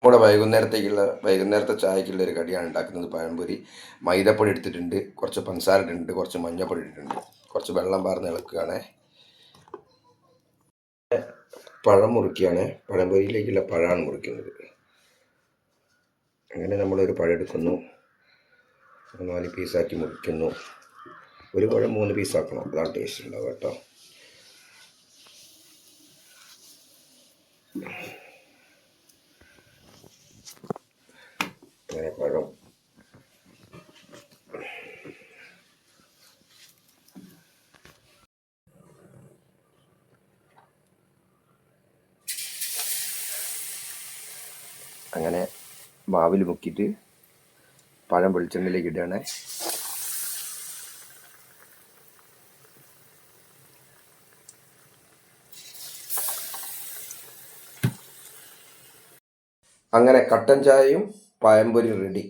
നമ്മുടെ വൈകുന്നേരത്തെ ചായക്കുള്ള ഒരു കടിയാണ് ഉണ്ടാക്കുന്നത്. പഴംപൊരി. മൈദപ്പൊടി എടുത്തിട്ടുണ്ട്, കുറച്ച് പഞ്ചസാര ഇട്ടിട്ടുണ്ട്, കുറച്ച് മഞ്ഞൾപ്പൊടി ഇട്ടിട്ടുണ്ട്, കുറച്ച് വെള്ളം പാർന്ന് ഇളക്കുകയാണ്. പഴം മുറിക്കുകയാണ്. പഴംപൊരിയിലേക്കുള്ള പഴമാണ് മുറിക്കുന്നത്. അങ്ങനെ നമ്മളൊരു പഴം എടുക്കുന്നു, 4 പീസാക്കി മുറിക്കുന്നു. ഒരു പഴം 3 പീസാക്കണം, അതാണ് ടേസ്റ്റ് ഉണ്ടാവുക കേട്ടോ. അങ്ങനെ പഴം അങ്ങനെ മാവിൽ മുക്കിയിട്ട് പഴം വെളിച്ചെണ്ണയിലേക്ക് ഇടുകയാണ്. അങ്ങനെ കട്ടൻ ചായയും പഴംപൊരി റെഡി.